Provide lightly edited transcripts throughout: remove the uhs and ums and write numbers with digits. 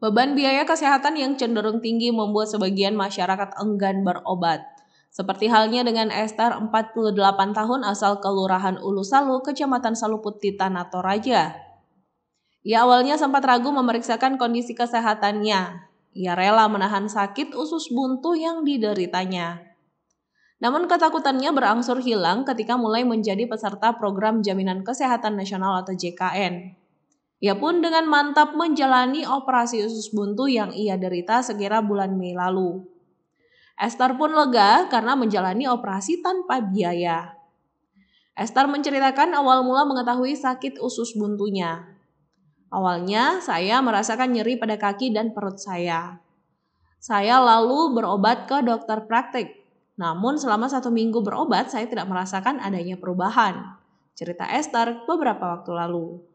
Beban biaya kesehatan yang cenderung tinggi membuat sebagian masyarakat enggan berobat. Seperti halnya dengan Esther, 48 tahun asal Kelurahan Ulu Salu, Kecamatan Saluputih, Tanah Toraja. Ia awalnya sempat ragu memeriksakan kondisi kesehatannya. Ia rela menahan sakit usus buntu yang dideritanya. Namun ketakutannya berangsur hilang ketika mulai menjadi peserta program Jaminan Kesehatan Nasional atau JKN. Ia pun dengan mantap menjalani operasi usus buntu yang ia derita sekira bulan Mei lalu. Esther pun lega karena menjalani operasi tanpa biaya. Esther menceritakan awal mula mengetahui sakit usus buntunya. Awalnya saya merasakan nyeri pada kaki dan perut saya. Saya lalu berobat ke dokter praktik. Namun selama 1 minggu berobat saya tidak merasakan adanya perubahan. Cerita Esther beberapa waktu lalu.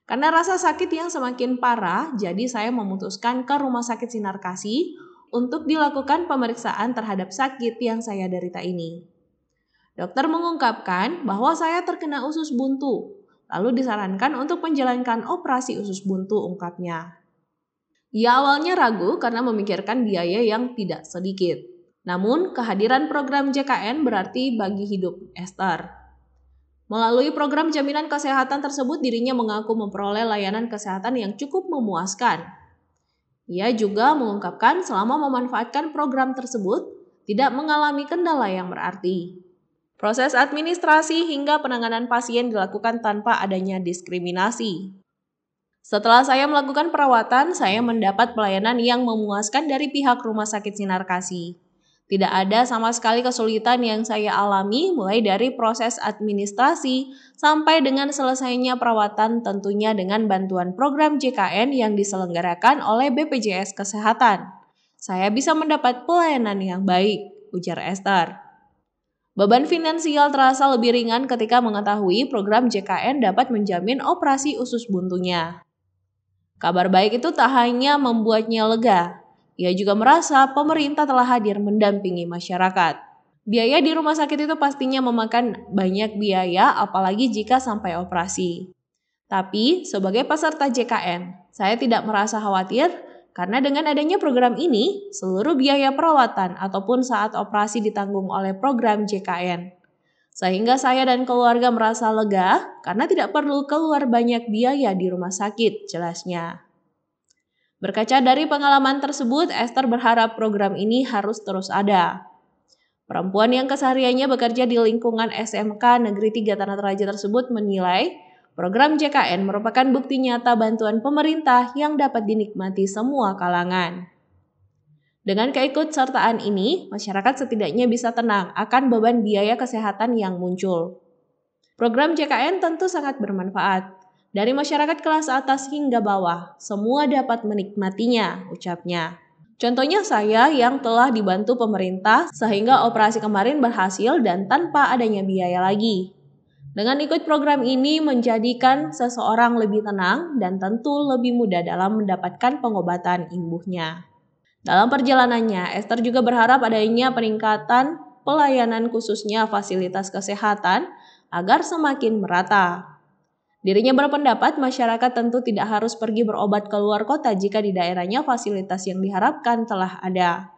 Karena rasa sakit yang semakin parah, jadi saya memutuskan ke Rumah Sakit Sinar Kasih untuk dilakukan pemeriksaan terhadap sakit yang saya derita ini. Dokter mengungkapkan bahwa saya terkena usus buntu, lalu disarankan untuk menjalankan operasi usus buntu, ungkapnya. Ia awalnya ragu karena memikirkan biaya yang tidak sedikit. Namun, kehadiran program JKN berarti bagi hidup Esther. Melalui program jaminan kesehatan tersebut, dirinya mengaku memperoleh layanan kesehatan yang cukup memuaskan. Ia juga mengungkapkan selama memanfaatkan program tersebut, tidak mengalami kendala yang berarti. Proses administrasi hingga penanganan pasien dilakukan tanpa adanya diskriminasi. Setelah saya melakukan perawatan, saya mendapat pelayanan yang memuaskan dari pihak Rumah Sakit Sinar Kasih. Tidak ada sama sekali kesulitan yang saya alami, mulai dari proses administrasi sampai dengan selesainya perawatan, tentunya dengan bantuan program JKN yang diselenggarakan oleh BPJS Kesehatan. Saya bisa mendapat pelayanan yang baik, ujar Esther. Beban finansial terasa lebih ringan ketika mengetahui program JKN dapat menjamin operasi usus buntunya. Kabar baik itu tak hanya membuatnya lega, ia juga merasa pemerintah telah hadir mendampingi masyarakat. Biaya di rumah sakit itu pastinya memakan banyak biaya, apalagi jika sampai operasi. Tapi sebagai peserta JKN, saya tidak merasa khawatir karena dengan adanya program ini, seluruh biaya perawatan ataupun saat operasi ditanggung oleh program JKN. Sehingga saya dan keluarga merasa lega karena tidak perlu keluar banyak biaya di rumah sakit, jelasnya. Berkaca dari pengalaman tersebut, Esther berharap program ini harus terus ada. Perempuan yang kesehariannya bekerja di lingkungan SMK Negeri 3 Tanah Toraja tersebut menilai program JKN merupakan bukti nyata bantuan pemerintah yang dapat dinikmati semua kalangan. Dengan keikutsertaan ini, masyarakat setidaknya bisa tenang akan beban biaya kesehatan yang muncul. Program JKN tentu sangat bermanfaat. Dari masyarakat kelas atas hingga bawah, semua dapat menikmatinya, ucapnya. Contohnya saya yang telah dibantu pemerintah sehingga operasi kemarin berhasil dan tanpa adanya biaya lagi. Dengan ikut program ini menjadikan seseorang lebih tenang dan tentu lebih mudah dalam mendapatkan pengobatan imbuhnya. Dalam perjalanannya, Esther juga berharap adanya peningkatan pelayanan khususnya fasilitas kesehatan agar semakin merata. Dirinya berpendapat masyarakat tentu tidak harus pergi berobat ke luar kota jika di daerahnya fasilitas yang diharapkan telah ada.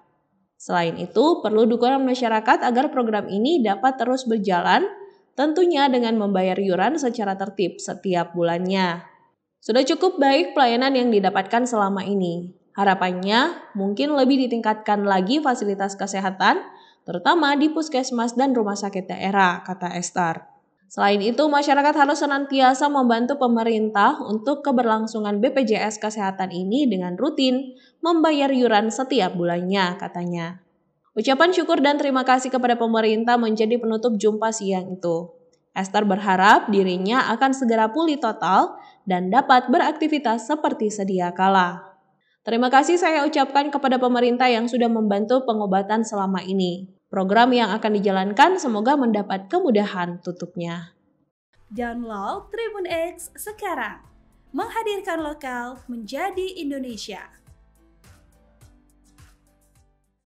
Selain itu, perlu dukungan masyarakat agar program ini dapat terus berjalan, tentunya dengan membayar iuran secara tertib setiap bulannya. Sudah cukup baik pelayanan yang didapatkan selama ini. Harapannya mungkin lebih ditingkatkan lagi fasilitas kesehatan, terutama di puskesmas dan rumah sakit daerah, kata Esther. Selain itu, masyarakat harus senantiasa membantu pemerintah untuk keberlangsungan BPJS Kesehatan ini dengan rutin membayar iuran setiap bulannya, katanya. Ucapan syukur dan terima kasih kepada pemerintah menjadi penutup jumpa siang itu. Esther berharap dirinya akan segera pulih total dan dapat beraktivitas seperti sedia kala. Terima kasih saya ucapkan kepada pemerintah yang sudah membantu pengobatan selama ini. Program yang akan dijalankan semoga mendapat kemudahan, tutupnya. Download Tribun X sekarang, menghadirkan lokal menjadi Indonesia.